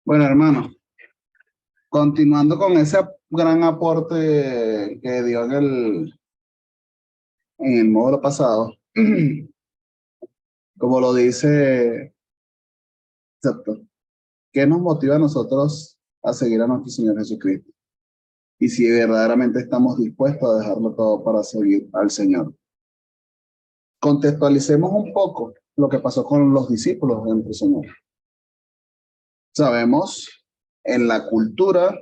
Bueno, hermano, continuando con ese gran aporte que dio en el módulo pasado, como lo dice, exacto, ¿qué nos motiva a nosotros a seguir a nuestro Señor Jesucristo? Y si verdaderamente estamos dispuestos a dejarlo todo para seguir al Señor. Contextualicemos un poco lo que pasó con los discípulos de nuestro Señor. Sabemos, en la cultura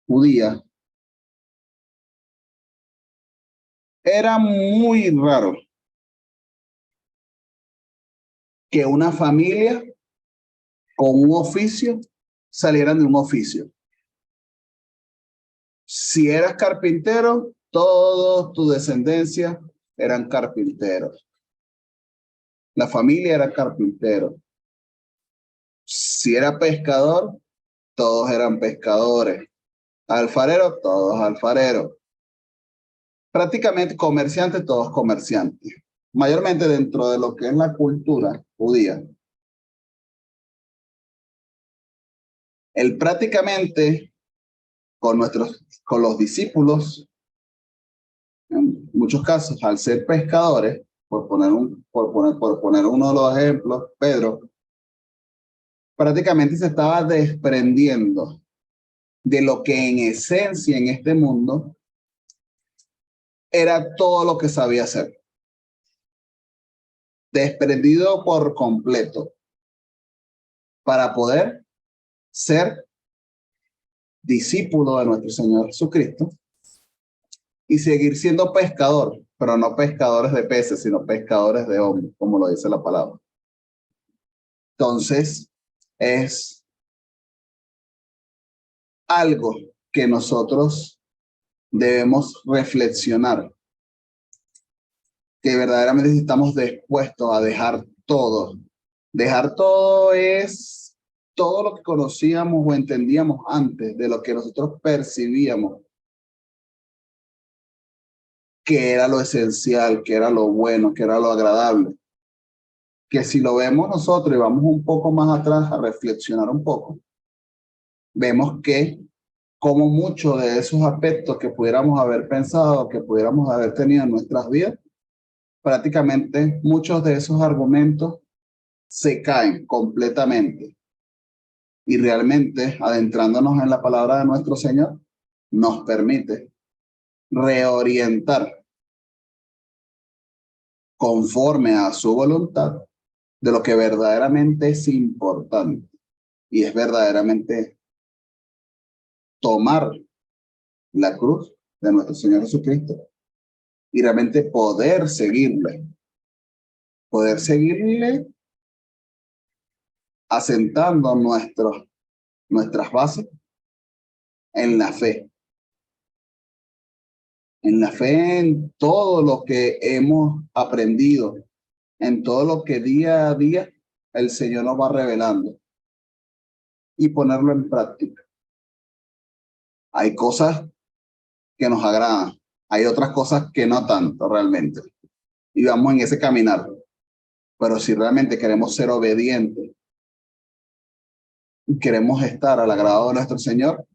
judía, era muy raro que una familia con un oficio salieran de un oficio. Si eras carpintero, toda tu descendencia eran carpinteros. La familia era carpintero. Si era pescador, todos eran pescadores. Alfarero, todos alfareros. Prácticamente comerciantes, todos comerciantes. Mayormente dentro de lo que es la cultura judía. Él prácticamente con los discípulos, en muchos casos, al ser pescadores, por poner uno de los ejemplos, Pedro, prácticamente se estaba desprendiendo de lo que en esencia en este mundo era todo lo que sabía hacer. Desprendido por completo para poder ser discípulo de nuestro Señor Jesucristo y seguir siendo pescador, pero no pescadores de peces, sino pescadores de hombres, como lo dice la palabra. Entonces, es algo que nosotros debemos reflexionar, que verdaderamente estamos dispuestos a dejar todo. Dejar todo es todo lo que conocíamos o entendíamos antes de lo que nosotros percibíamos que era lo esencial, que era lo bueno, que era lo agradable. Que si lo vemos nosotros y vamos un poco más atrás a reflexionar un poco, vemos que como muchos de esos aspectos que pudiéramos haber pensado, que pudiéramos haber tenido en nuestras vidas, prácticamente muchos de esos argumentos se caen completamente. Y realmente, adentrándonos en la palabra de nuestro Señor, nos permite reorientar conforme a su voluntad de lo que verdaderamente es importante. Y es verdaderamente tomar la cruz de nuestro Señor Jesucristo y realmente poder seguirle asentando nuestras bases en la fe, en todo lo que hemos aprendido, en todo lo que día a día el Señor nos va revelando y ponerlo en práctica. Hay cosas que nos agradan, hay otras cosas que no tanto realmente. Y vamos en ese caminar. Pero si realmente queremos ser obedientes, queremos estar al agrado de nuestro Señor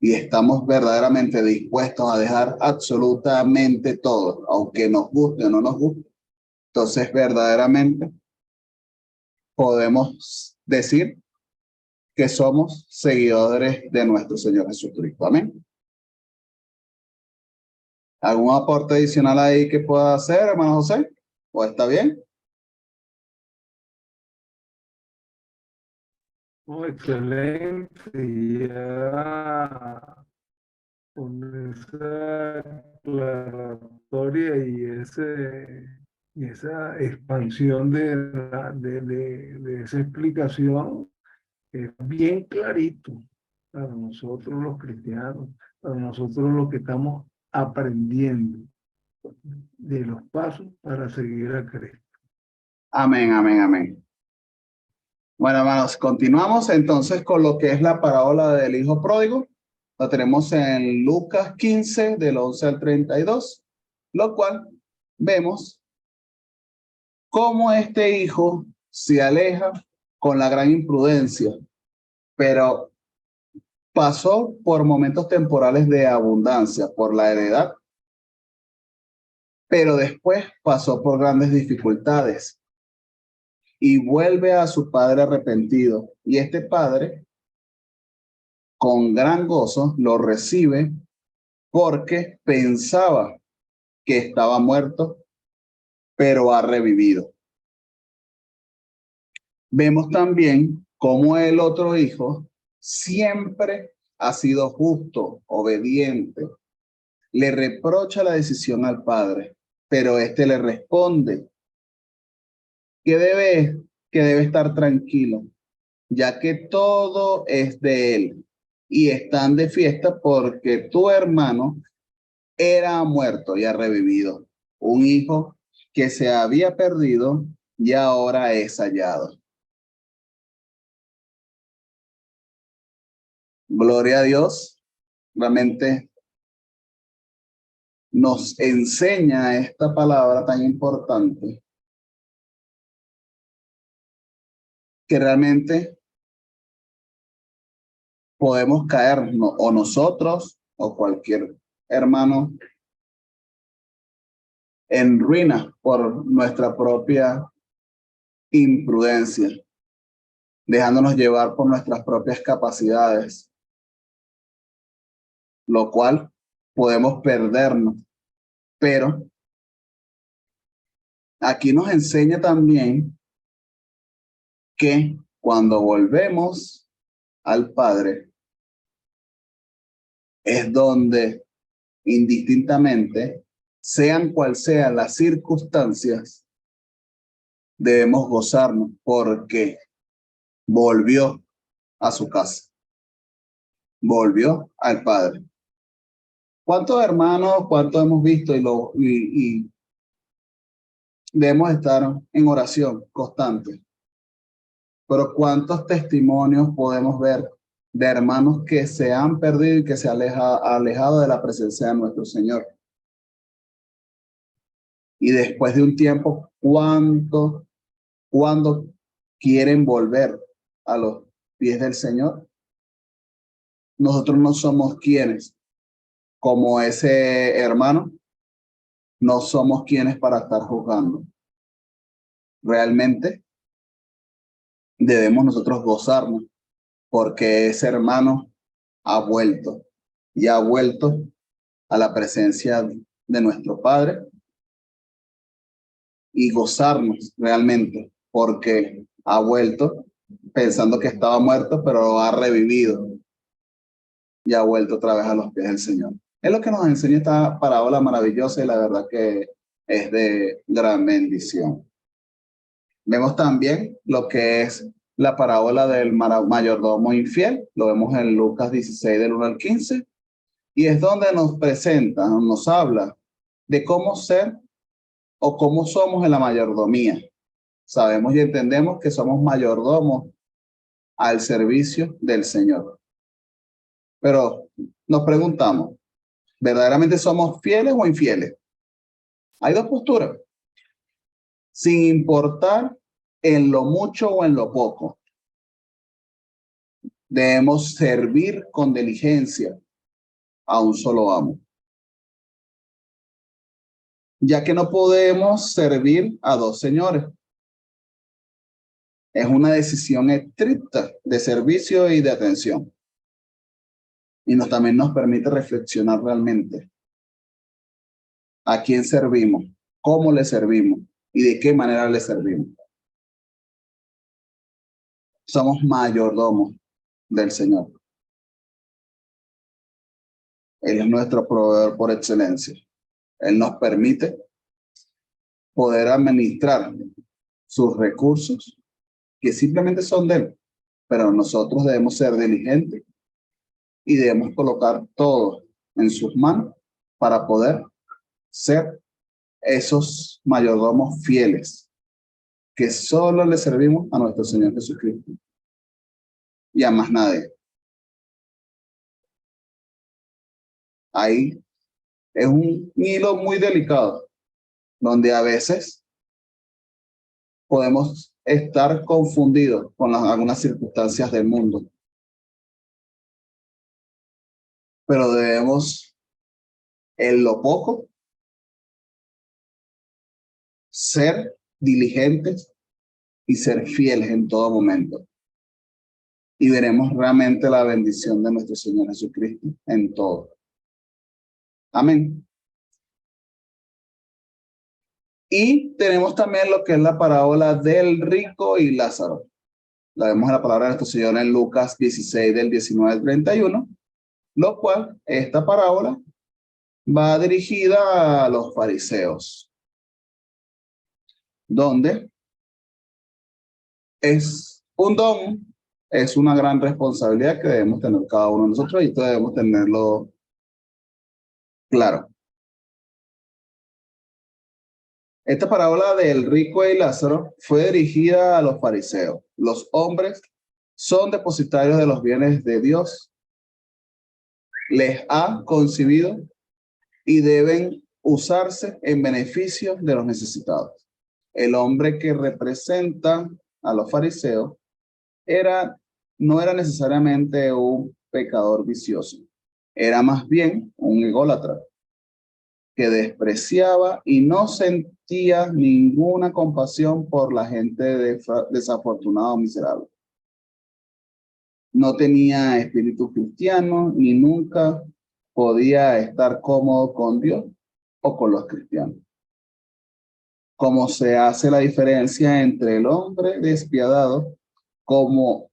y estamos verdaderamente dispuestos a dejar absolutamente todo, aunque nos guste o no nos guste, entonces verdaderamente podemos decir que somos seguidores de nuestro Señor Jesucristo. Amén. ¿Algún aporte adicional ahí que pueda hacer, hermano José? ¿O está bien? Oh, excelente. Ya con esa aclaratoria y esa expansión de esa explicación, es bien clarito para nosotros los cristianos, para nosotros los que estamos aprendiendo de los pasos para seguir a Cristo. Amén, amén, amén. Bueno, hermanos, continuamos entonces con lo que es la parábola del hijo pródigo. La tenemos en Lucas 15, del 11 al 32, lo cual vemos cómo este hijo se aleja con la gran imprudencia, pero pasó por momentos temporales de abundancia, por la heredad, pero después pasó por grandes dificultades y vuelve a su padre arrepentido. Y este padre, con gran gozo, lo recibe porque pensaba que estaba muerto, pero ha revivido. Vemos también cómo el otro hijo siempre ha sido justo, obediente, le reprocha la decisión al padre, pero este le responde que debe estar tranquilo, ya que todo es de él y están de fiesta porque tu hermano era muerto y ha revivido. Un hijo que se había perdido y ahora es hallado. Gloria a Dios. Realmente nos enseña esta palabra tan importante que realmente podemos caer, o nosotros o cualquier hermano, en ruina por nuestra propia imprudencia, dejándonos llevar por nuestras propias capacidades, lo cual podemos perdernos. Pero aquí nos enseña también que cuando volvemos al Padre es donde indistintamente, sean cual sean las circunstancias, debemos gozarnos porque volvió a su casa, volvió al Padre. ¿Cuántos hermanos, cuántos hemos visto y debemos estar en oración constante? Pero ¿cuántos testimonios podemos ver de hermanos que se han perdido y que se han alejado de la presencia de nuestro Señor? Y después de un tiempo, cuando quieren volver a los pies del Señor? Nosotros no somos quienes, como ese hermano, no somos quienes para estar juzgando. Realmente debemos nosotros gozarnos porque ese hermano ha vuelto y ha vuelto a la presencia de nuestro Padre y gozarnos realmente porque ha vuelto pensando que estaba muerto, pero ha revivido y ha vuelto otra vez a los pies del Señor. Es lo que nos enseña esta parábola maravillosa y la verdad que es de gran bendición. Vemos también lo que es la parábola del mayordomo infiel. Lo vemos en Lucas 16 del 1 al 15. Y es donde nos presenta, nos habla de cómo ser o cómo somos en la mayordomía. Sabemos y entendemos que somos mayordomos al servicio del Señor. Pero nos preguntamos, ¿verdaderamente somos fieles o infieles? Hay dos posturas, sin importar en lo mucho o en lo poco. Debemos servir con diligencia a un solo amo, ya que no podemos servir a dos señores. Es una decisión estricta de servicio y de atención. Y también nos permite reflexionar realmente a quién servimos, cómo le servimos y de qué manera le servimos. Somos mayordomos del Señor. Él es nuestro proveedor por excelencia. Él nos permite poder administrar sus recursos que simplemente son de él, pero nosotros debemos ser diligentes y debemos colocar todo en sus manos para poder ser esos mayordomos fieles que solo le servimos a nuestro Señor Jesucristo y a más nadie. Ahí es un hilo muy delicado donde a veces podemos estar confundidos con algunas circunstancias del mundo, pero debemos, en lo poco, ser diligentes y ser fieles en todo momento. Y veremos realmente la bendición de nuestro Señor Jesucristo en todo. Amén. Y tenemos también lo que es la parábola del rico y Lázaro. La vemos en la palabra de nuestro Señor en Lucas 16, del 19 al 31, lo cual, esta parábola va dirigida a los fariseos, donde es un don, es una gran responsabilidad que debemos tener cada uno de nosotros y esto debemos tenerlo claro. Esta parábola del rico y Lázaro fue dirigida a los fariseos. Los hombres son depositarios de los bienes de Dios. Les ha concebido y deben usarse en beneficio de los necesitados. El hombre que representa a los fariseos no era necesariamente un pecador vicioso, era más bien un ególatra que despreciaba y no sentía ninguna compasión por la gente desafortunada o miserable. No tenía espíritu cristiano ni nunca podía estar cómodo con Dios o con los cristianos. Como se hace la diferencia entre el hombre despiadado, como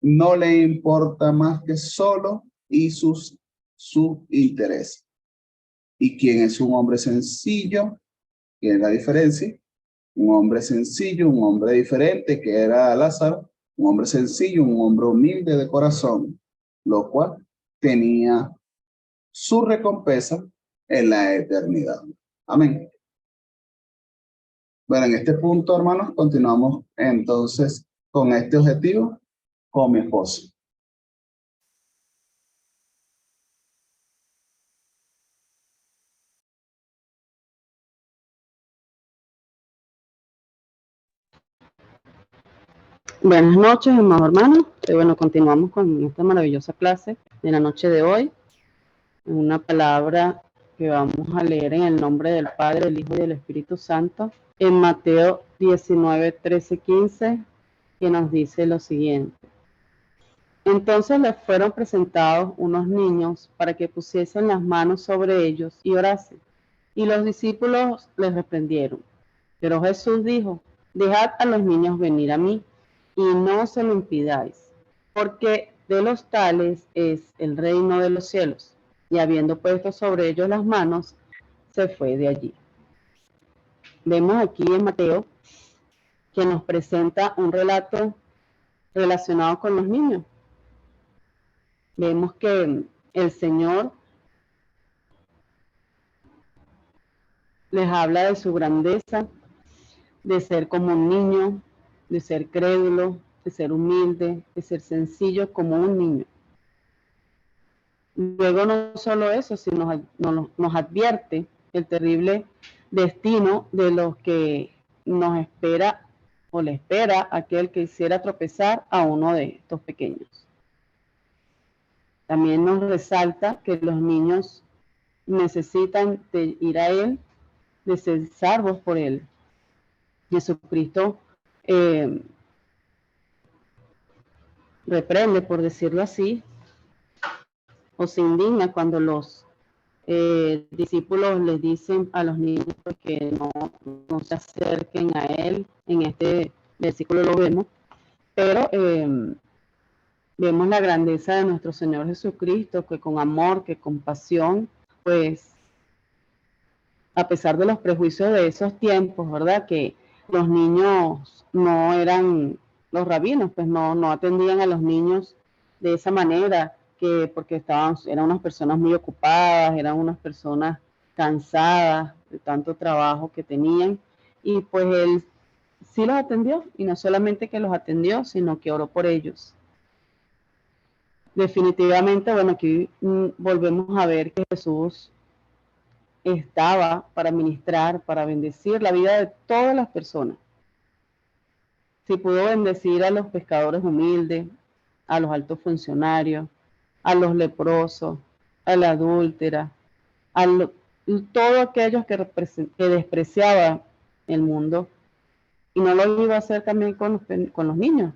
no le importa más que solo y su interés. Y quien es un hombre sencillo, que es la diferencia, un hombre sencillo, un hombre diferente, que era Lázaro, un hombre sencillo, un hombre humilde de corazón, lo cual tenía su recompensa en la eternidad. Amén. Bueno, en este punto, hermanos, continuamos entonces con este objetivo con mi esposo. Buenas noches, amados hermanos. Bueno, continuamos con esta maravillosa clase de la noche de hoy. Una palabra que vamos a leer en el nombre del Padre, del Hijo y del Espíritu Santo, en Mateo 19, 13, 15, que nos dice lo siguiente. Entonces les fueron presentados unos niños para que pusiesen las manos sobre ellos y orasen. Y los discípulos les reprendieron. Pero Jesús dijo, dejad a los niños venir a mí y no se lo impidáis, porque de los tales es el reino de los cielos. Y habiendo puesto sobre ellos las manos, se fue de allí. Vemos aquí en Mateo que nos presenta un relato relacionado con los niños. Vemos que el Señor les habla de su grandeza, de ser como un niño, de ser crédulo, de ser humilde, de ser sencillo como un niño. Luego no solo eso, sino nos advierte el terrible destino de los que nos espera o le espera aquel que hiciera tropezar a uno de estos pequeños. También nos resalta que los niños necesitan de ir a Él, de ser salvos por Él. Jesucristo reprende, por decirlo así, o se indigna cuando los discípulos les dicen a los niños que no se acerquen a Él. En este versículo lo vemos, pero vemos la grandeza de nuestro Señor Jesucristo, que con amor, que con pasión, pues a pesar de los prejuicios de esos tiempos, ¿verdad? Que los niños no eran, los rabinos, pues no atendían a los niños de esa manera, que porque eran unas personas muy ocupadas, eran unas personas cansadas de tanto trabajo que tenían, y pues él sí los atendió, y no solamente que los atendió, sino que oró por ellos. Definitivamente, bueno, aquí volvemos a ver que Jesús estaba para ministrar, para bendecir la vida de todas las personas. Si pudo bendecir a los pescadores humildes, a los altos funcionarios, a los leprosos, a la adúltera, todo aquellos que despreciaban el mundo, y no lo iba a hacer también con los niños.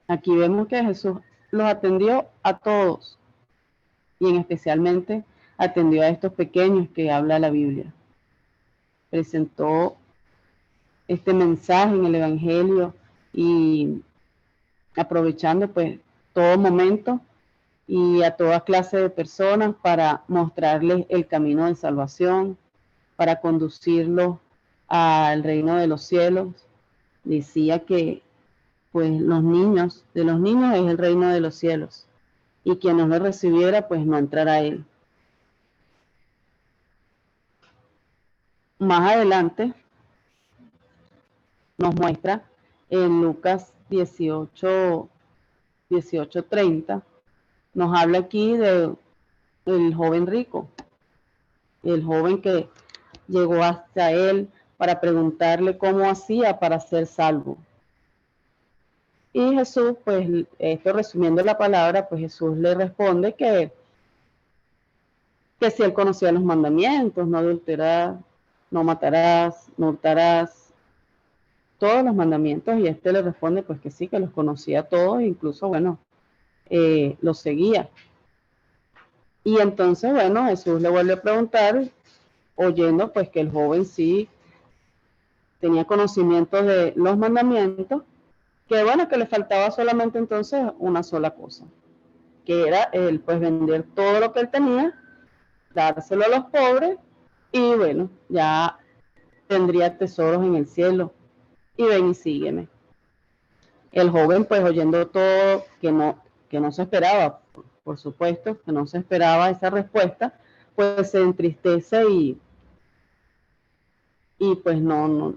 Aquí vemos que Jesús los atendió a todos, y especialmente atendió a estos pequeños que habla la Biblia. Presentó este mensaje en el Evangelio y aprovechando pues todo momento y a toda clase de personas para mostrarles el camino de salvación, para conducirlos al reino de los cielos. Decía que pues de los niños es el reino de los cielos, y quien no lo recibiera pues no entrará a él. Más adelante nos muestra en Lucas 18:30, nos habla aquí de el joven rico, el joven que llegó hasta él para preguntarle cómo hacía para ser salvo. Y Jesús, pues, esto resumiendo la palabra, pues Jesús le responde que si él conocía los mandamientos: no adulterarás, no matarás, no hurtarás, todos los mandamientos, y le responde pues que sí, que los conocía todos, incluso, bueno, los seguía. Y entonces, bueno, Jesús le vuelve a preguntar, oyendo pues que el joven sí tenía conocimiento de los mandamientos, que bueno, que le faltaba solamente entonces una sola cosa, que era él pues vender todo lo que él tenía, dárselo a los pobres, y bueno, ya tendría tesoros en el cielo, y ven y sígueme. El joven pues oyendo todo, que no se esperaba, por supuesto, que no se esperaba esa respuesta, pues se entristece y pues no,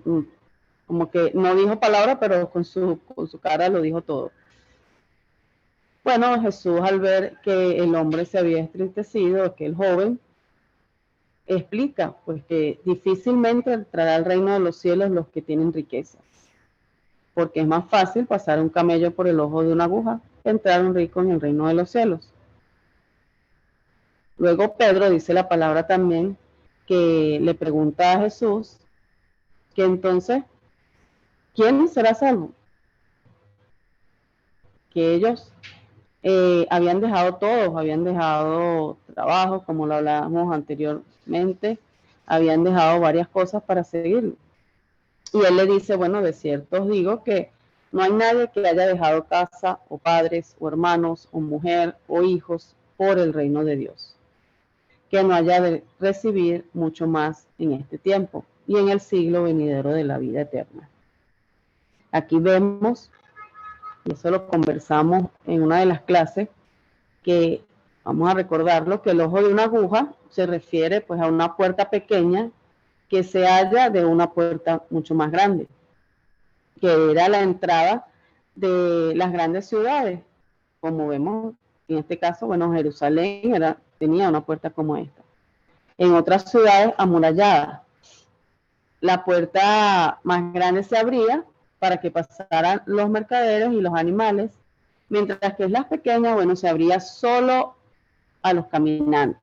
como que no dijo palabra, pero con su cara lo dijo todo. Bueno, Jesús, al ver que el hombre se había entristecido, que el joven, explica pues que difícilmente entrará al reino de los cielos los que tienen riquezas, porque es más fácil pasar un camello por el ojo de una aguja que entrar un rico en el reino de los cielos. Luego Pedro dice la palabra también, que le pregunta a Jesús que entonces, ¿quién será salvo? Que ellos habían dejado todos, habían dejado trabajo, como lo hablábamos anteriormente, habían dejado varias cosas para seguirlo. Y él le dice, bueno, de cierto os digo que no hay nadie que haya dejado casa, o padres, o hermanos, o mujer, o hijos, por el reino de Dios, que no haya de recibir mucho más en este tiempo y en el siglo venidero de la vida eterna. Aquí vemos, y eso lo conversamos en una de las clases, que vamos a recordarlo, que el ojo de una aguja se refiere pues a una puerta pequeña que se halla de una puerta mucho más grande, que era la entrada de las grandes ciudades. Como vemos en este caso, bueno, Jerusalén tenía una puerta como esta. En otras ciudades amuralladas, la puerta más grande se abría para que pasaran los mercaderes y los animales, mientras que las pequeñas, bueno, se abría solo a los caminantes,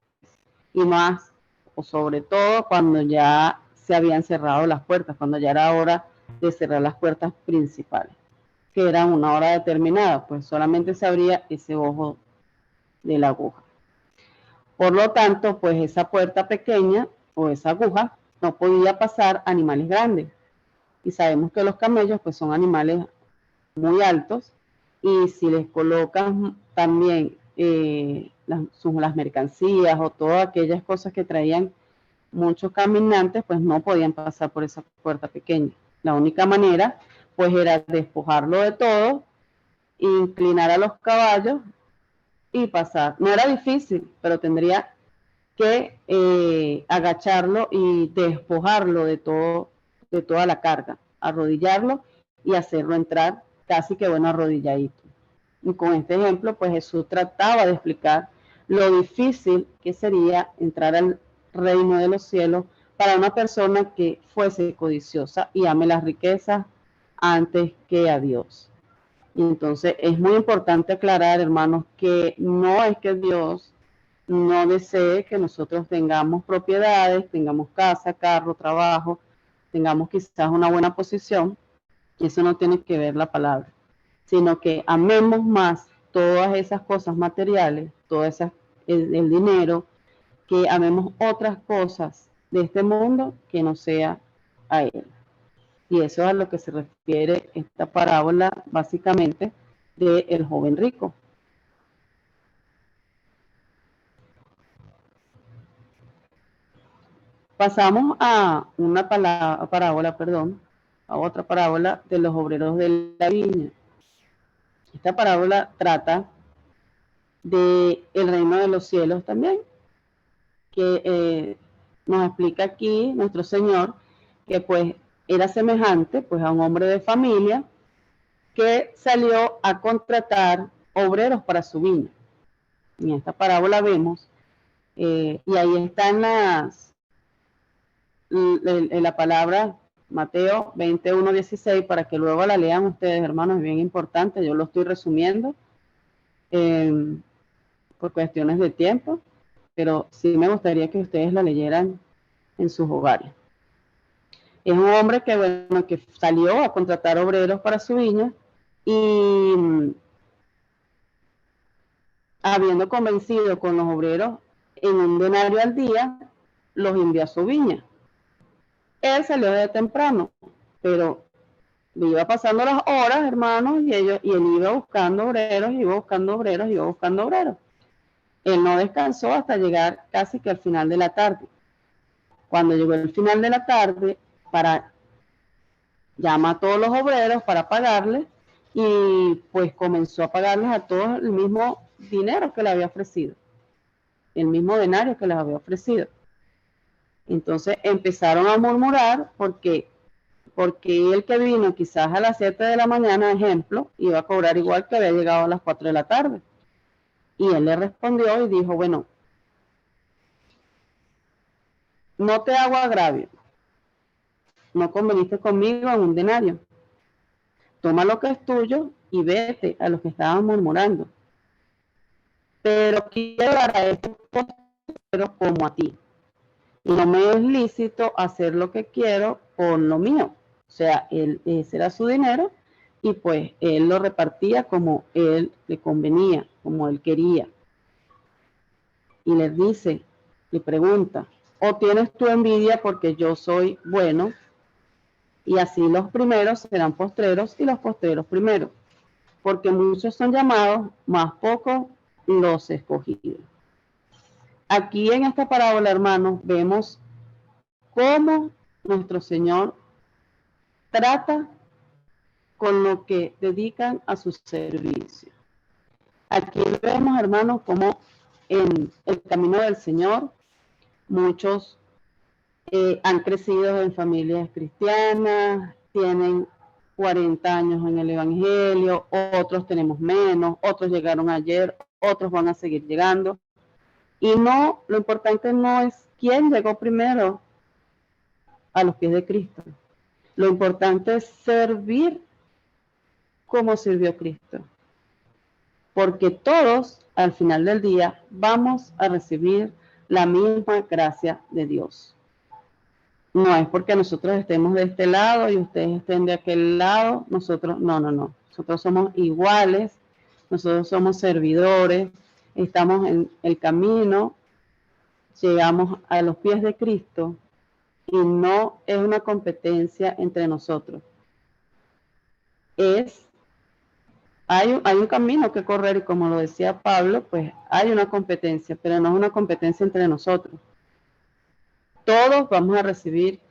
y más, o sobre todo, cuando ya se habían cerrado las puertas, cuando ya era hora de cerrar las puertas principales, que eran una hora determinada, pues solamente se abría ese ojo de la aguja. Por lo tanto, pues esa puerta pequeña o esa aguja no podía pasar animales grandes. Y sabemos que los camellos pues son animales muy altos, y si les colocan también las mercancías o todas aquellas cosas que traían muchos caminantes, pues no podían pasar por esa puerta pequeña. La única manera pues era despojarlo de todo, inclinar a los caballos y pasar. No era difícil, pero tendría que agacharlo y despojarlo de toda la carga, arrodillarlo y hacerlo entrar casi que bueno arrodilladito. Y con este ejemplo, pues Jesús trataba de explicar lo difícil que sería entrar al reino de los cielos para una persona que fuese codiciosa y ame las riquezas antes que a Dios. Y entonces es muy importante aclarar, hermanos, que no es que Dios no desee que nosotros tengamos propiedades, tengamos casa, carro, trabajo, tengamos quizás una buena posición. Eso no tiene que ver la palabra, sino que amemos más todas esas cosas materiales, el dinero, que amemos otras cosas de este mundo que no sea a Él. Y eso es a lo que se refiere esta parábola, básicamente, del joven rico. Pasamos a una parábola, a otra parábola de los obreros de la viña. Esta parábola trata del reino de los cielos también, que nos explica aquí nuestro Señor que pues era semejante pues a un hombre de familia que salió a contratar obreros para su viña. En esta parábola vemos, y ahí están la palabra Mateo 21:16, para que luego la lean ustedes, hermanos, es bien importante. Yo lo estoy resumiendo por cuestiones de tiempo, pero sí me gustaría que ustedes la leyeran en sus hogares. Es un hombre que, bueno, que salió a contratar obreros para su viña y habiendo convencido con los obreros en un denario al día, los envió a su viña. Él salió de temprano, pero iba pasando las horas, hermanos, y él iba buscando obreros, iba buscando obreros, iba buscando obreros. Él no descansó hasta llegar casi que al final de la tarde. Cuando llegó el final de la tarde, llama a todos los obreros para pagarles, y pues comenzó a pagarles a todos el mismo dinero que le había ofrecido, el mismo denario que les había ofrecido. Entonces empezaron a murmurar porque el que vino quizás a las 7 de la mañana, ejemplo, iba a cobrar igual que había llegado a las 4 de la tarde. Y él le respondió y dijo, bueno, no te hago agravio, no conveniste conmigo en un denario. Toma lo que es tuyo y vete. A los que estaban murmurando. Pero quiero dar a estos postreros como a ti. Y no me es lícito hacer lo que quiero con lo mío. O sea, ese era su dinero y pues él lo repartía como él le convenía, como él quería. Y les dice, le pregunta, ¿o tienes tu envidia porque yo soy bueno? Y así los primeros serán postreros y los postreros primeros. Porque muchos son llamados, más pocos los escogidos. Aquí en esta parábola, hermanos, vemos cómo nuestro Señor trata con lo que dedican a su servicio. Aquí vemos, hermanos, cómo en el camino del Señor muchos han crecido en familias cristianas, tienen 40 años en el Evangelio, otros tenemos menos, otros llegaron ayer, otros van a seguir llegando. Y no, lo importante no es quién llegó primero a los pies de Cristo. Lo importante es servir como sirvió Cristo. Porque todos, al final del día, vamos a recibir la misma gracia de Dios. No es porque nosotros estemos de este lado y ustedes estén de aquel lado, nosotros, no. Nosotros somos iguales, nosotros somos servidores, estamos en el camino, llegamos a los pies de Cristo y no es una competencia entre nosotros. Hay un camino que correr y como lo decía Pablo, pues hay una competencia, pero no es una competencia entre nosotros. Todos vamos a recibir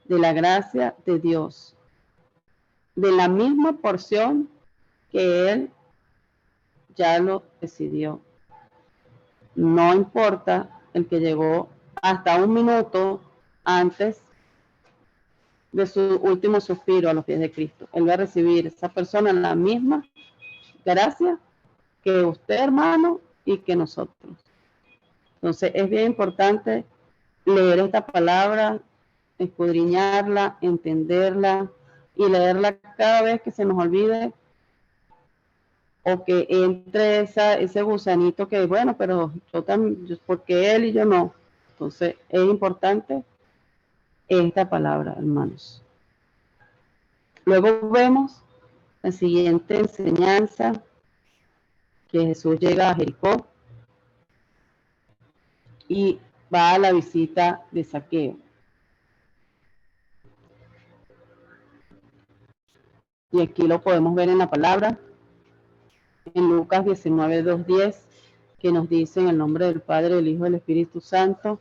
de la gracia de Dios, de la misma porción que Él ya lo decidió. No importa el que llegó hasta un minuto antes de su último suspiro a los pies de Cristo. Él va a recibir esa persona la misma gracia que usted, hermano, y que nosotros. Entonces es bien importante leer esta palabra, escudriñarla, entenderla y leerla cada vez que se nos olvide o que entre ese gusanito que, bueno, pero yo también, ¿por qué él y yo no? Entonces, es importante esta palabra, hermanos. Luego vemos la siguiente enseñanza, que Jesús llega a Jericó y va a la visita de Zaqueo. Y aquí lo podemos ver en la palabra, en Lucas 19, 2, 10, que nos dice en el nombre del Padre, del Hijo y del Espíritu Santo.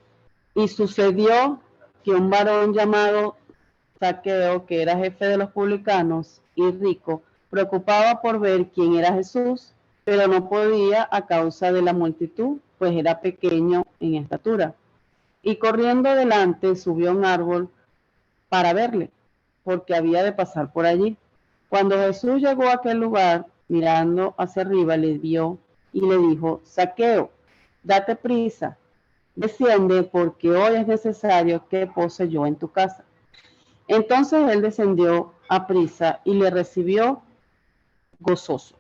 Y sucedió que un varón llamado Zaqueo, que era jefe de los publicanos y rico, preocupaba por ver quién era Jesús, pero no podía a causa de la multitud, pues era pequeño en estatura. Y corriendo adelante subió a un árbol para verle, porque había de pasar por allí. Cuando Jesús llegó a aquel lugar, mirando hacia arriba, le vio y le dijo: Zaqueo, date prisa, desciende, porque hoy es necesario que pose yo en tu casa. Entonces él descendió a prisa y le recibió gozoso.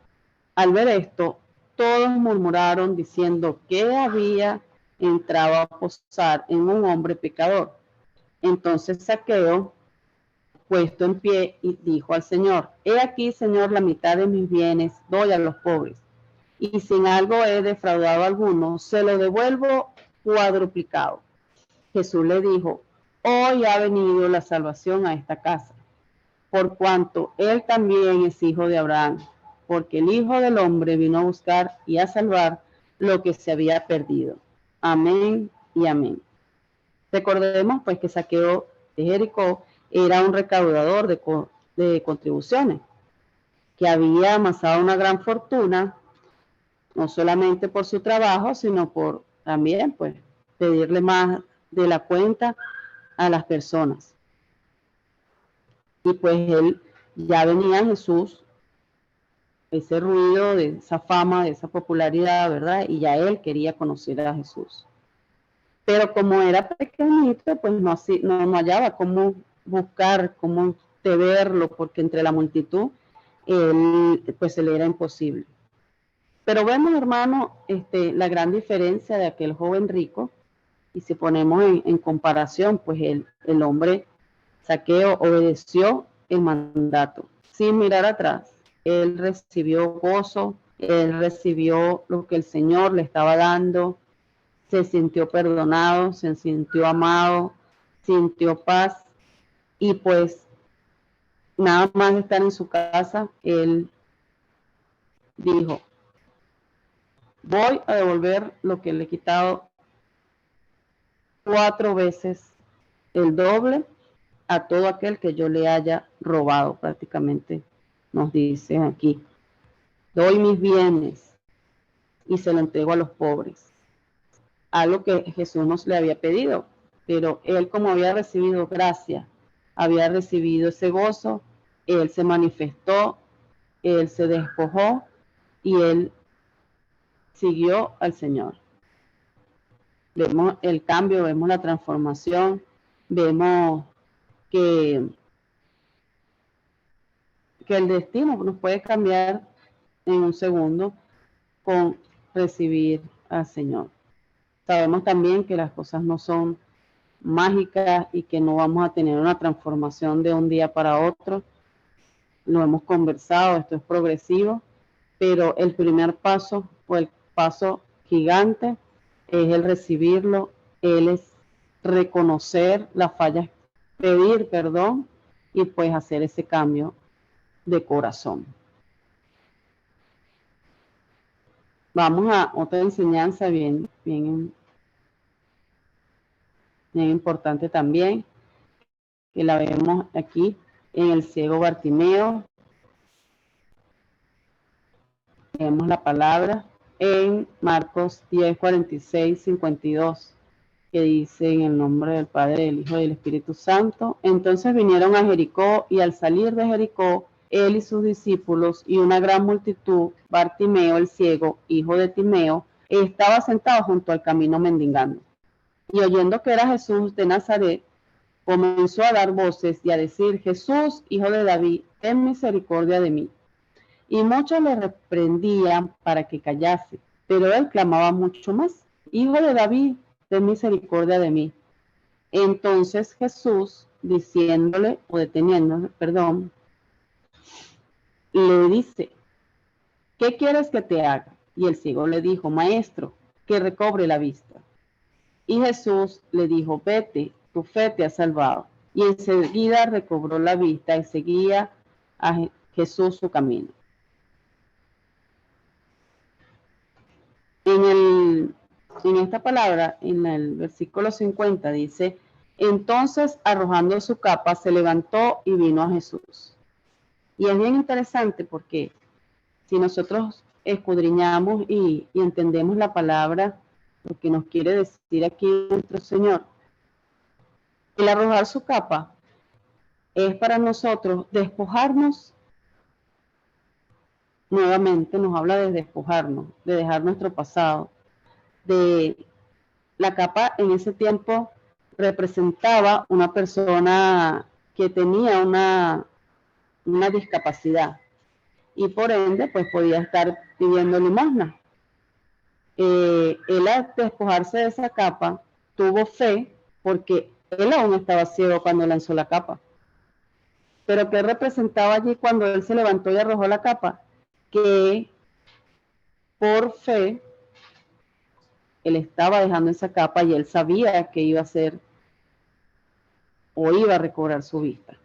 Al ver esto, todos murmuraron diciendo que había entrado a posar en un hombre pecador. Entonces Zaqueo, puesto en pie, y dijo al Señor: He aquí, Señor, la mitad de mis bienes doy a los pobres, y si en algo he defraudado a alguno, se lo devuelvo cuadruplicado. Jesús le dijo: Hoy ha venido la salvación a esta casa, por cuanto él también es hijo de Abraham, porque el Hijo del Hombre vino a buscar y a salvar lo que se había perdido. Amén y amén. Recordemos pues que Zaqueo de Jericó era un recaudador de contribuciones, que había amasado una gran fortuna, no solamente por su trabajo, sino por también pues pedirle más de la cuenta a las personas. Y pues él ya venía Jesús, ese ruido, de esa fama, de esa popularidad, ¿verdad? Y ya él quería conocer a Jesús. Pero como era pequeñito, pues no hallaba cómo buscar, cómo verlo, porque entre la multitud, pues se le era imposible. Pero vemos, hermano, la gran diferencia de aquel joven rico, y si ponemos en comparación, pues el hombre Zaqueo obedeció el mandato sin mirar atrás. Él recibió gozo, él recibió lo que el Señor le estaba dando, se sintió perdonado, se sintió amado, sintió paz, y pues nada más de estar en su casa, él dijo: voy a devolver lo que le he quitado 4 veces el doble a todo aquel que yo le haya robado. Prácticamente nos dicen aquí: doy mis bienes y se lo entrego a los pobres. Algo que Jesús nos le había pedido, pero él, como había recibido gracia, había recibido ese gozo, él se manifestó, él se despojó y él siguió al Señor. Vemos el cambio, vemos la transformación, vemos que el destino nos puede cambiar en un segundo con recibir al Señor. Sabemos también que las cosas no son mágicas y que no vamos a tener una transformación de un día para otro. Lo hemos conversado, esto es progresivo, pero el primer paso o el paso gigante es el recibirlo, él es reconocer las fallas, pedir perdón y pues hacer ese cambio de corazón. Vamos a otra enseñanza bien importante también, que la vemos aquí en el ciego Bartimeo. Vemos la palabra en Marcos 10, 46, 52, que dice: en el nombre del Padre, del Hijo y del Espíritu Santo. Entonces vinieron a Jericó, y al salir de Jericó, él y sus discípulos y una gran multitud, Bartimeo el ciego, hijo de Timeo, estaba sentado junto al camino mendigando. Y oyendo que era Jesús de Nazaret, comenzó a dar voces y a decir: Jesús, hijo de David, ten misericordia de mí. Y muchos le reprendían para que callase, pero él clamaba mucho más: Hijo de David, ten misericordia de mí. Entonces Jesús, diciéndole, o deteniéndole, perdón, le dice: ¿qué quieres que te haga? Y el ciego le dijo: Maestro, que recobre la vista. Y Jesús le dijo: vete, tu fe te ha salvado. Y enseguida recobró la vista y seguía a Jesús su camino. En esta palabra, en el versículo 50, dice: entonces, arrojando su capa, se levantó y vino a Jesús. Y es bien interesante porque si nosotros escudriñamos y entendemos la palabra, lo que nos quiere decir aquí nuestro Señor, el arrojar su capa es para nosotros despojarnos nuevamente, nos habla de despojarnos, de dejar nuestro pasado. De la capa en ese tiempo representaba una persona que tenía una discapacidad y por ende pues podía estar pidiendo limosna. Él, al despojarse de esa capa, tuvo fe porque él aún estaba ciego cuando lanzó la capa. Pero ¿qué representaba allí cuando él se levantó y arrojó la capa? Que por fe él estaba dejando esa capa y él sabía que iba a ser o iba a recobrar su vista.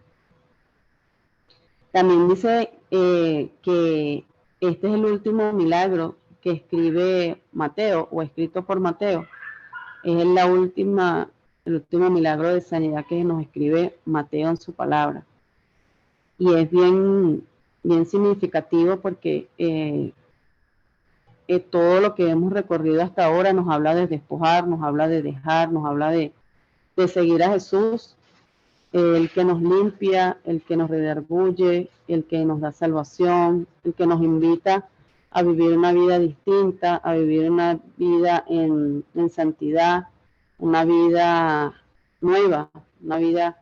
También dice que este es el último milagro que escribe Mateo, o escrito por Mateo. Es el último milagro de sanidad que nos escribe Mateo en su palabra. Y es bien significativo porque todo lo que hemos recorrido hasta ahora nos habla de despojar, nos habla de dejar, nos habla de seguir a Jesús, el que nos limpia, el que nos redarguye, el que nos da salvación, el que nos invita a vivir una vida distinta, a vivir una vida en santidad, una vida nueva, una vida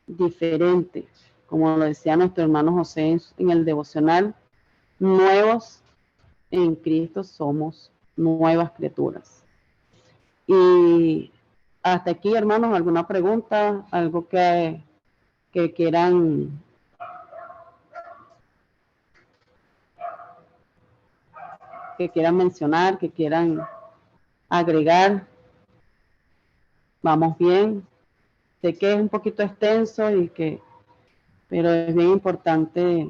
diferente. Como lo decía nuestro hermano José en el devocional, nuevos en Cristo somos nuevas criaturas. Y hasta aquí, hermanos, ¿alguna pregunta? ¿Algo que quieran mencionar, que quieran agregar? ¿Vamos bien? Sé que es un poquito extenso pero es bien importante.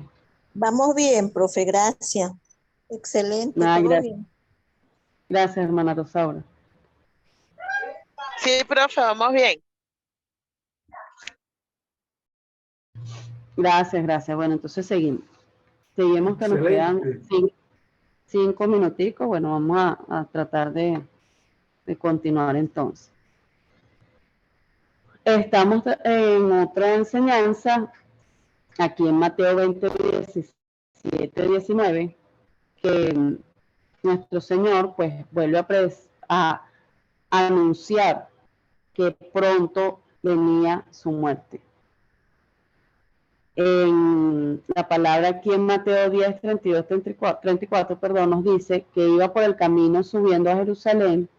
Vamos bien, profe, gracias. Excelente, todo Gracias. bien. Gracias, hermana Rosaura. Sí, profe, vamos bien. Gracias. Bueno, entonces seguimos. Seguimos, que nos quedan 5 minuticos. Bueno, vamos a tratar de continuar entonces. Estamos en otra enseñanza, aquí en Mateo 20, 17, 19, que nuestro Señor pues vuelve a anunciar que pronto venía su muerte. En la palabra aquí en Mateo 10, 32, 34, nos dice que iba por el camino subiendo a Jerusalén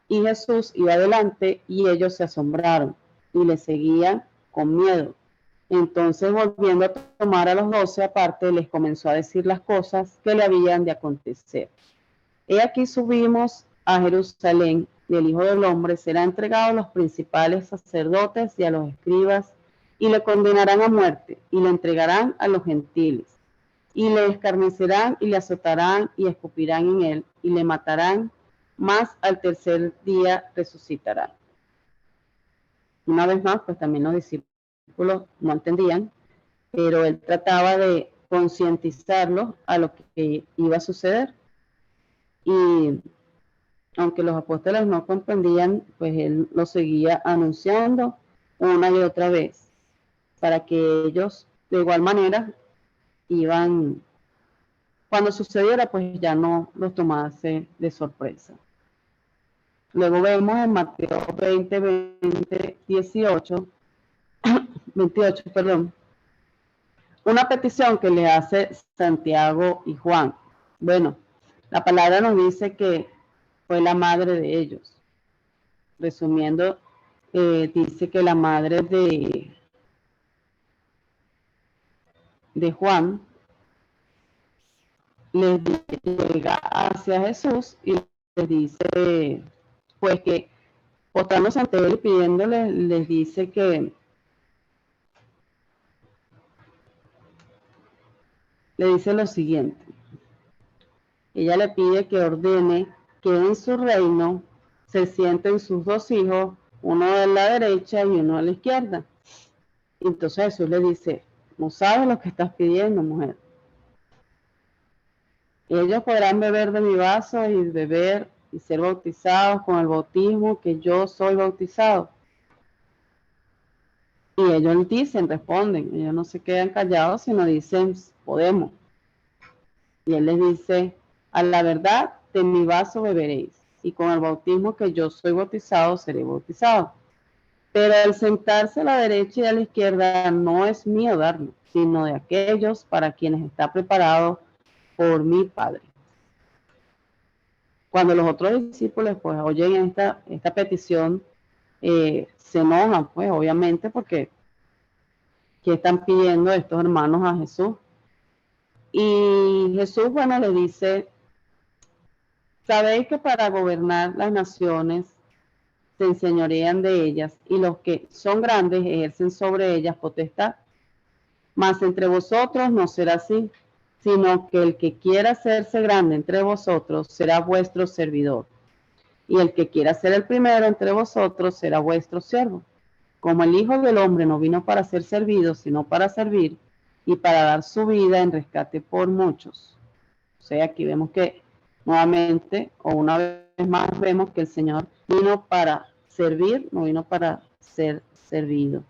y Jesús iba adelante y ellos se asombraron y le seguían con miedo. Entonces, volviendo a tomar a los 12 aparte, les comenzó a decir las cosas que le habían de acontecer. He aquí subimos a Jerusalén, y el Hijo del Hombre será entregado a los principales sacerdotes y a los escribas, y le condenarán a muerte, y le entregarán a los gentiles, y le escarnecerán, y le azotarán, y escupirán en él, y le matarán, mas al tercer día resucitará. Una vez más, pues también los discípulos no entendían, pero él trataba de concientizarlos a lo que iba a suceder. Y aunque los apóstoles no comprendían, pues él lo seguía anunciando una y otra vez, para que ellos de igual manera iban, cuando sucediera, pues ya no los tomase de sorpresa. Luego vemos en Mateo 28, una petición que le hace Santiago y Juan. Bueno, la palabra nos dice que fue la madre de ellos. Resumiendo, dice que la madre de Juan les llega hacia Jesús y les dice, pues que postrándose ante él y pidiéndole, les dice que le dice lo siguiente. Ella le pide que ordene que en su reino se sienten sus dos hijos, uno de la derecha y uno de la izquierda. Y entonces Jesús le dice, no sabes lo que estás pidiendo, mujer. Ellos podrán beber de mi vaso y beber y ser bautizados con el bautismo que yo soy bautizado. Y ellos dicen, responden, ellos no se quedan callados, sino dicen, podemos. Y él les dice, a la verdad, de mi vaso beberéis, y con el bautismo que yo soy bautizado, seré bautizado. Pero el sentarse a la derecha y a la izquierda no es mío darlo, sino de aquellos para quienes está preparado por mi Padre. Cuando los otros discípulos pues oyen esta petición, se enojan, pues obviamente, porque ¿qué están pidiendo estos hermanos a Jesús? Y Jesús, bueno, le dice, sabéis que para gobernar las naciones se enseñorean de ellas, y los que son grandes ejercen sobre ellas potestad. Mas entre vosotros no será así, sino que el que quiera hacerse grande entre vosotros será vuestro servidor. Y el que quiera ser el primero entre vosotros será vuestro siervo. Como el Hijo del Hombre no vino para ser servido, sino para servir y para dar su vida en rescate por muchos. O sea, aquí vemos que nuevamente, o una vez más, vemos que el Señor vino para servir, no vino para ser servido.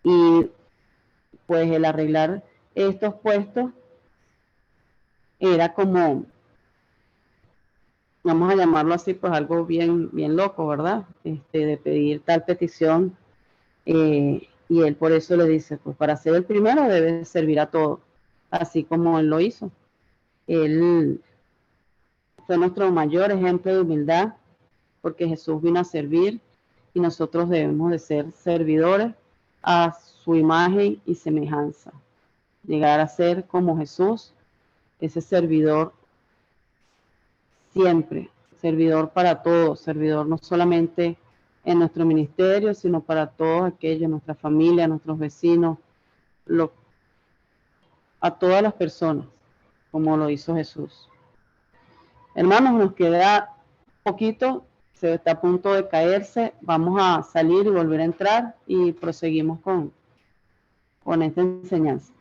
Y pues el arreglar estos puestos era como, vamos a llamarlo así, pues algo bien loco, ¿verdad? De pedir tal petición. Y él por eso le dice, pues para ser el primero debe servir a todos, así como él lo hizo. Él fue nuestro mayor ejemplo de humildad, porque Jesús vino a servir y nosotros debemos de ser servidores a su imagen y semejanza. Llegar a ser como Jesús, ese servidor siempre, servidor para todos, servidor no solamente en nuestro ministerio, sino para todos aquellos, nuestra familia, nuestros vecinos, a todas las personas, como lo hizo Jesús. Hermanos, nos queda poquito, se está a punto de caerse, vamos a salir y volver a entrar y proseguimos con esta enseñanza.